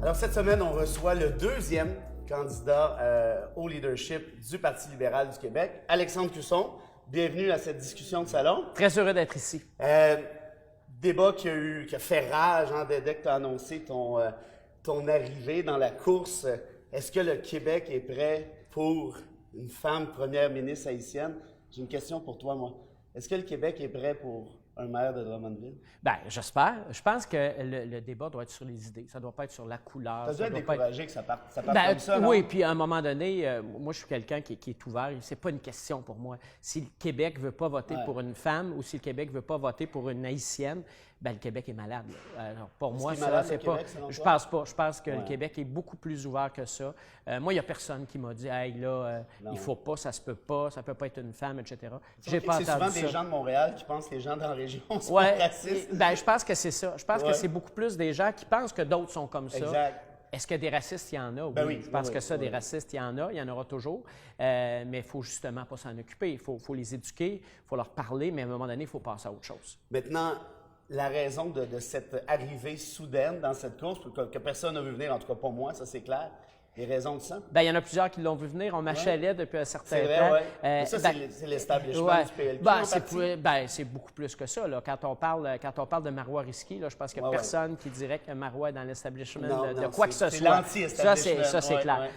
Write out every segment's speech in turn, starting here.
Alors, cette semaine, on reçoit le deuxième candidat au leadership du Parti libéral du Québec, Alexandre Cusson. Bienvenue à cette discussion de salon. Très heureux d'être ici. Débat qui a fait rage dès que tu as annoncé ton arrivée dans la course. Est-ce que le Québec est prêt pour une femme première ministre haïtienne? J'ai une question pour toi, moi. Est-ce que le Québec est prêt pour un maire de Drummondville? Bien, j'espère. Je pense que le débat doit être sur les idées. Ça ne doit pas être sur la couleur. Tu as dû être découragé que ça parte Ben, comme ça, non? Oui, puis à un moment donné, moi, je suis quelqu'un qui est ouvert. Ce n'est pas une question pour moi. Si le Québec ne veut pas voter pour une femme ou si le Québec ne veut pas voter pour une haïtienne, ben, le Québec est malade. Alors, pour moi, ça, c'est pas. Je pense pas. Je pense que le Québec est beaucoup plus ouvert que ça. Moi, il n'y a personne qui m'a dit, hey, là, il ne faut pas, ça se peut pas être une femme, etc. J'ai pas entendu ça. C'est souvent des gens de Montréal qui pensent que les gens dans la région sont racistes. Ben, je pense que c'est ça. Je pense que c'est beaucoup plus des gens qui pensent que d'autres sont comme ça. Exact. Est-ce que des racistes, il y en a? Ben oui, je pense que ça, des racistes, il y en a. Il y en aura toujours. Mais il ne faut justement pas s'en occuper. Il faut les éduquer, il faut leur parler, mais à un moment donné, il faut passer à autre chose. Maintenant, la raison de cette arrivée soudaine dans cette course, que personne n'a vu venir, en tout cas pas moi, ça c'est clair. Les raisons de ça? Bien, il y en a plusieurs qui l'ont vu venir. On m'achalait depuis un certain temps. C'est vrai, oui. Ça, c'est l'establishment du PLQ. C'est beaucoup plus que ça. Là. Quand on parle de Marois Risky, là, je pense qu'il n'y a personne qui dirait que Marois est dans l'establishment de quoi que ce soit. C'est l'anti-establishment. Ça, c'est clair.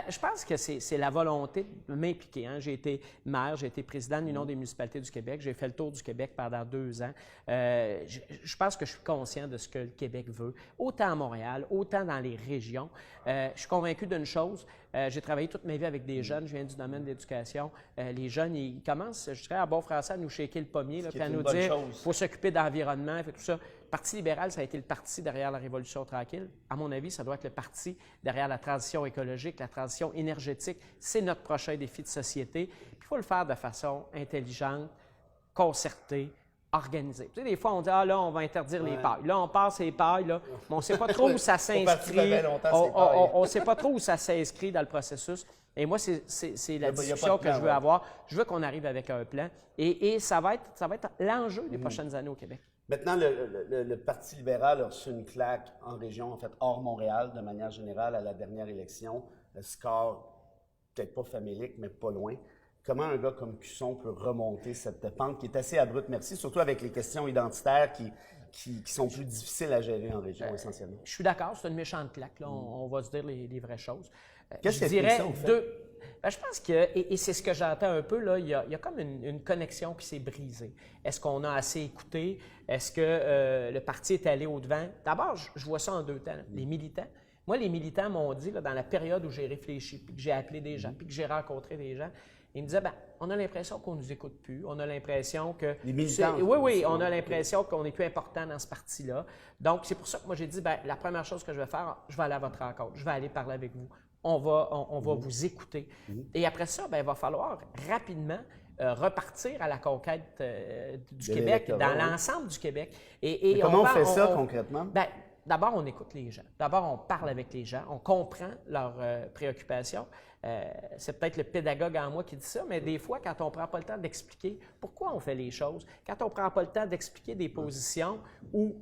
Je pense que c'est la volonté de m'impliquer. Hein. J'ai été maire, j'ai été président de l'Union des municipalités du Québec. J'ai fait le tour du Québec pendant 2 ans. Je pense que je suis conscient de ce que le Québec veut, autant à Montréal, autant dans les régions. Je suis convaincu d'une chose, j'ai travaillé toute ma vie avec des jeunes, je viens du domaine de l'éducation. Les jeunes, ils commencent, je dirais en bon français, à nous shaker le pommier, puis à nous dire qu'il faut s'occuper d'environnement, et tout ça. Le Parti libéral, ça a été le parti derrière la Révolution tranquille. À mon avis, ça doit être le parti derrière la transition écologique, la transition énergétique. C'est notre prochain défi de société. Puis il faut le faire de façon intelligente, concertée, organisé. Tu sais, des fois, on dit, là, on va interdire les pailles. Là, on passe les pailles, là, mais on ne sait pas trop où ça s'inscrit. On ne sait pas trop où ça s'inscrit dans le processus. Et moi, c'est la discussion que je veux avoir. Je veux qu'on arrive avec un plan. Et ça va être l'enjeu des prochaines années au Québec. Maintenant, le Parti libéral a reçu une claque en région, en fait, hors Montréal, de manière générale, à la dernière élection. Le score, peut-être pas famélique, mais pas loin. Comment un gars comme Cusson peut remonter cette pente qui est assez abrupte, merci, surtout avec les questions identitaires qui sont plus difficiles à gérer en région, essentiellement? Je suis d'accord, c'est une méchante claque. Là, on va se dire les vraies choses. Qu'est-ce que c'est ça, au fait? Je pense que, et c'est ce que j'entends un peu, là, il y a comme une connexion qui s'est brisée. Est-ce qu'on a assez écouté? Est-ce que le parti est allé au-devant? D'abord, je vois ça en 2 temps. Les militants. Moi, les militants m'ont dit, là, dans la période où j'ai réfléchi, puis que j'ai appelé des gens, puis que j'ai rencontré des gens, ils me disaient, on a l'impression qu'on ne nous écoute plus. On a l'impression que... Les militants. Oui, on a l'impression qu'on n'est plus important dans ce parti-là. Donc, c'est pour ça que moi, j'ai dit, la première chose que je vais faire, je vais aller à votre rencontre. Je vais aller parler avec vous. On va vous écouter. Et après ça, il va falloir rapidement repartir à la conquête du Québec, dans l'ensemble du Québec. Et comment on fait ça concrètement? D'abord, on écoute les gens. D'abord, on parle avec les gens. On comprend leurs préoccupations. C'est peut-être le pédagogue en moi qui dit ça, mais des fois, quand on ne prend pas le temps d'expliquer pourquoi on fait les choses, quand on ne prend pas le temps d'expliquer des positions où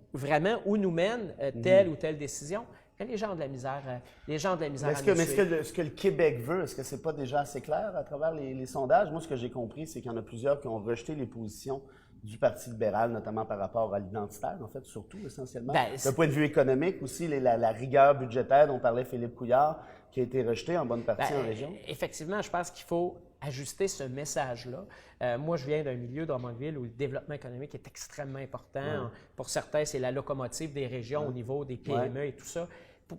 nous mène telle ou telle décision, les gens ont de la misère. Est-ce que le Québec veut, est-ce que ce n'est pas déjà assez clair à travers les sondages? Moi, ce que j'ai compris, c'est qu'il y en a plusieurs qui ont rejeté les positions du Parti libéral, notamment par rapport à l'identitaire, en fait, surtout, essentiellement. D'un point de vue économique aussi, la rigueur budgétaire dont parlait Philippe Couillard, qui a été rejetée en bonne partie en région. Effectivement, je pense qu'il faut ajuster ce message-là. Moi, je viens d'un milieu de Drummondville où le développement économique est extrêmement important. Pour certains, c'est la locomotive des régions au niveau des PME et tout ça.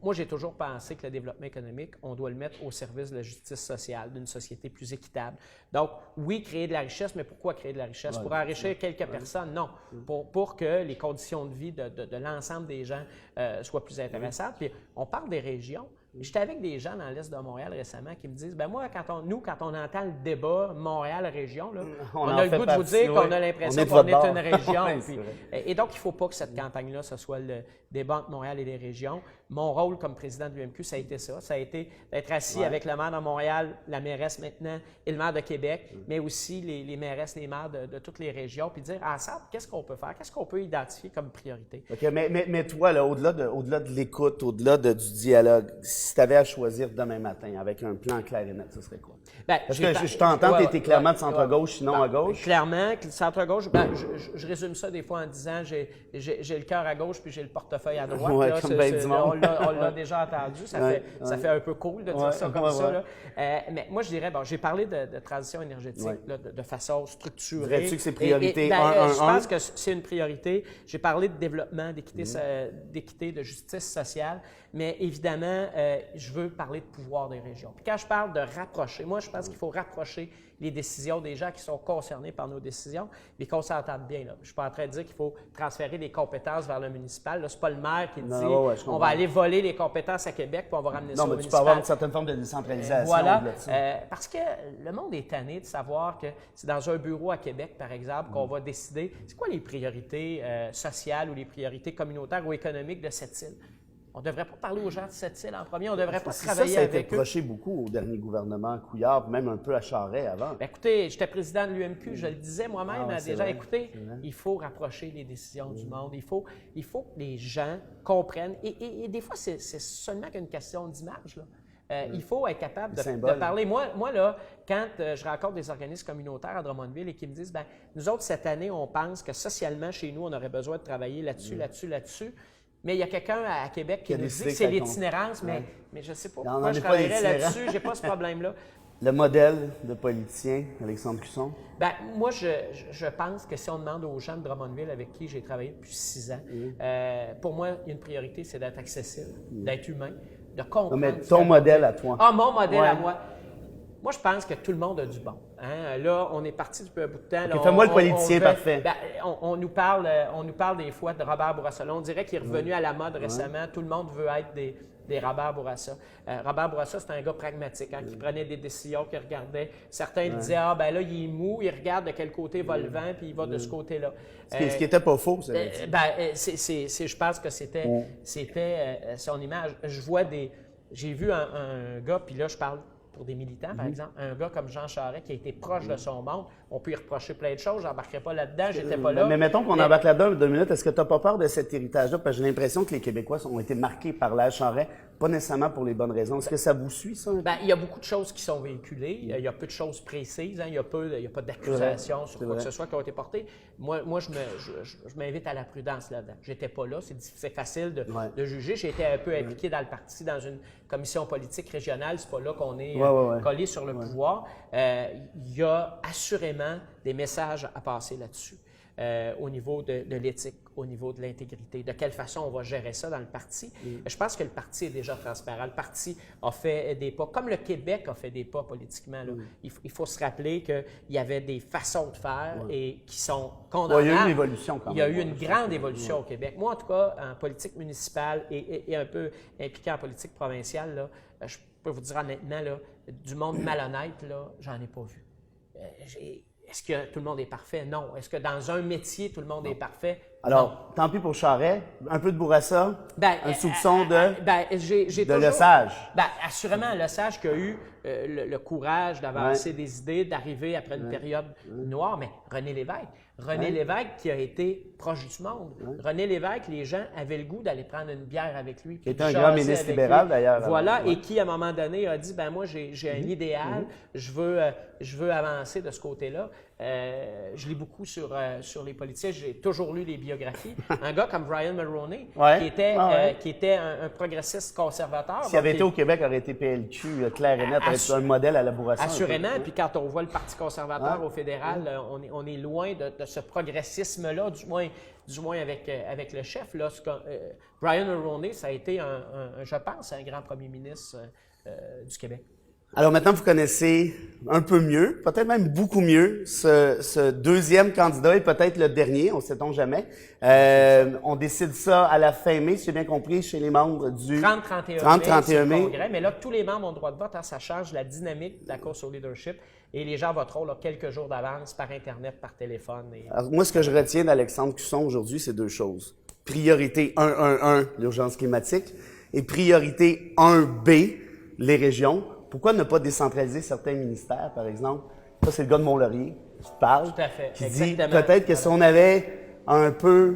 Moi, j'ai toujours pensé que le développement économique, on doit le mettre au service de la justice sociale, d'une société plus équitable. Donc, oui, créer de la richesse, mais pourquoi créer de la richesse? Pour enrichir quelques personnes? Non. Pour que les conditions de vie de l'ensemble des gens soient plus intéressantes. Puis, on parle des régions. J'étais avec des gens dans l'Est de Montréal récemment qui me disent, ben moi, quand on entend le débat Montréal-Région, là, on a le goût de vous dire qu'on a l'impression qu'on est une région. Et donc, il ne faut pas que cette campagne-là, ce soit le débat entre Montréal et les régions. Mon rôle comme président de l'UMQ, ça a été ça. Ça a été d'être assis avec le maire de Montréal, la mairesse maintenant, et le maire de Québec, mais aussi les mairesses, les maires de toutes les régions, puis dire ensemble, qu'est-ce qu'on peut faire? Qu'est-ce qu'on peut identifier comme priorité? OK, mais toi, là, au-delà de l'écoute, au-delà du dialogue, si tu avais à choisir demain matin avec un plan clair et net, ce serait quoi? Parce que je t'entends, tu étais clairement de centre-gauche, sinon à gauche. Clairement, centre-gauche, je résume ça des fois en disant j'ai le cœur à gauche puis j'ai le portefeuille à droite. Ouais, comme ben du monde. On l'a déjà entendu, ça fait un peu cool de dire ça comme ça. Là. Mais moi, je dirais, j'ai parlé de transition énergétique là, de façon structurée. Dirais-tu que c'est priorité je pense que c'est une priorité. J'ai parlé de développement, d'équité, de justice sociale, mais évidemment, je veux parler de pouvoir des régions. Puis quand je parle de rapprocher, moi, je pense qu'il faut rapprocher les décisions des gens qui sont concernés par nos décisions, mais qu'on s'entende bien. Là. Je ne suis pas en train de dire qu'il faut transférer les compétences vers le municipal. Ce n'est pas le maire qui dit on va aller voler les compétences à Québec puis on va ramener ça au municipal. Non, mais tu peux avoir une certaine forme de décentralisation. Voilà, parce que le monde est tanné de savoir que c'est dans un bureau à Québec, par exemple, qu'on va décider c'est quoi les priorités sociales ou les priorités communautaires ou économiques de cette île. On ne devrait pas parler aux gens de cette île en premier, on ne devrait pas travailler avec eux. Ça a été reproché beaucoup au dernier gouvernement Couillard, même un peu à Charest avant. Bien, écoutez, j'étais président de l'UMQ, je le disais moi-même déjà, écoutez, il faut rapprocher les décisions du monde, il faut que les gens comprennent, et des fois, c'est seulement qu'une question d'image, là. Il faut être capable de parler. Moi là, quand je rencontre des organismes communautaires à Drummondville et qui me disent, bien, nous autres, cette année, on pense que socialement, chez nous, on aurait besoin de travailler là-dessus, mais il y a quelqu'un à Québec qui nous dit que c'est l'itinérance, mais je ne sais pas pourquoi je travaillerais là-dessus, je n'ai pas ce problème-là. Le modèle de politicien, Alexandre Cusson? Bien, moi, je pense que si on demande aux gens de Drummondville avec qui j'ai travaillé depuis 6 ans, pour moi, il y a une priorité, c'est d'être accessible, d'être humain, de comprendre. Non, mais ton modèle à toi. Ah, mon modèle à moi. Moi, je pense que tout le monde a du bon. Hein? Là, on est parti depuis un bout de temps. Okay, fais-moi le politicien parfait. Ben, on nous parle des fois de Robert Bourassa. Là, on dirait qu'il est revenu à la mode récemment. Tout le monde veut être des Robert Bourassa. Robert Bourassa, c'est un gars pragmatique qui prenait des décisions, qui regardait. Certains disaient, ben là, il est mou, il regarde de quel côté va le vent, puis il va de ce côté-là. Ce qui n'était pas faux, ça. Je pense que c'était son image. J'ai vu un gars, puis là, je parle pour des militants, par exemple, un gars comme Jean Charest qui a été proche de son monde, on peut y reprocher plein de choses, je n'embarquerai pas là-dedans, j'étais pas là. Mais mettons qu'on embarque là-dedans 2 minutes, est-ce que tu n'as pas peur de cet héritage-là? Parce que j'ai l'impression que les Québécois ont été marqués par l'âge Charest, pas nécessairement pour les bonnes raisons. Est-ce que ça vous suit, ça? Il y a beaucoup de choses qui sont véhiculées, il y a peu de choses précises, il n'y a pas d'accusations sur quoi que ce soit qui ont été portées. Moi je m'invite à la prudence là-dedans. J'étais pas là, c'est facile de juger. J'ai été un peu impliqué dans le parti, dans une commission politique régionale, c'est pas là qu'on est collé sur le pouvoir. Il y a assurément des messages à passer là-dessus. Au niveau de l'éthique, au niveau de l'intégrité, de quelle façon on va gérer ça dans le parti. Je pense que le parti est déjà transparent. Le parti a fait des pas, comme le Québec a fait des pas politiquement. Là. Il faut se rappeler qu'il y avait des façons de faire et qui sont condamnables. Il y a eu une évolution quand même. Il y a eu une grande évolution au Québec. Moi, en tout cas, en politique municipale et un peu impliqué en politique provinciale, là, je peux vous dire honnêtement, là, du monde malhonnête, là, j'en ai pas vu. Est-ce que tout le monde est parfait? Non. Est-ce que dans un métier, tout le monde est parfait? Alors, tant pis pour Charest, un peu de Bourassa, un soupçon de Lesage. Assurément, Lesage qui a eu le courage d'avancer des idées, d'arriver après une période noire, mais René Lévesque qui a été proche du monde. René Lévesque, les gens avaient le goût d'aller prendre une bière avec lui. Qui était un grand ministre libéral, d'ailleurs. Voilà, et qui, à un moment donné, a dit, moi, j'ai un idéal, je veux avancer de ce côté-là. Je lis beaucoup sur les politiciens, j'ai toujours lu les biographies. Un gars comme Brian Mulroney, qui était un progressiste conservateur. S'il avait été au Québec, aurait été PLQ, clair et net, aurait été un modèle à la Bourassa. Assurément, puis quand on voit le Parti conservateur au fédéral, on est loin de ce progressisme-là, du moins avec le chef. Là, Brian Mulroney, ça a été, je pense, un grand premier ministre du Québec. Alors maintenant, vous connaissez un peu mieux, peut-être même beaucoup mieux, ce deuxième candidat et peut-être le dernier, on ne sait-on jamais. On décide ça à la fin mai, si j'ai bien compris, chez les membres du 30-31 mai. Congrès, mais là, tous les membres ont droit de vote, hein, ça change la dynamique de la course au leadership et les gens voteront là, quelques jours d'avance par Internet, par téléphone. Alors, moi, ce que je retiens d'Alexandre Cusson aujourd'hui, c'est deux choses. Priorité 1.1.1, l'urgence climatique, et priorité 1B, les régions. Pourquoi ne pas décentraliser certains ministères, par exemple? Ça, c'est le gars de Mont-Laurier qui parle. Tout à fait. Qui dit peut-être que si on avait un peu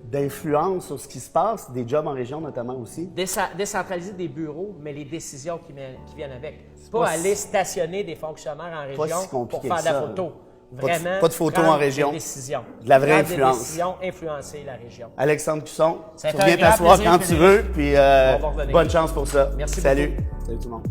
d'influence sur ce qui se passe, des jobs en région notamment aussi. Décentraliser des bureaux, mais les décisions qui viennent avec. Pas aller stationner des fonctionnaires en région si pour faire de la photo. Vraiment, pas de photos en région. De la vraie influence. Des décisions, influencer la région. Alexandre Cusson, tu reviens reviens t'asseoir quand tu veux, puis bonne bonne chance pour ça. Merci Salut. beaucoup. Salut tout le monde.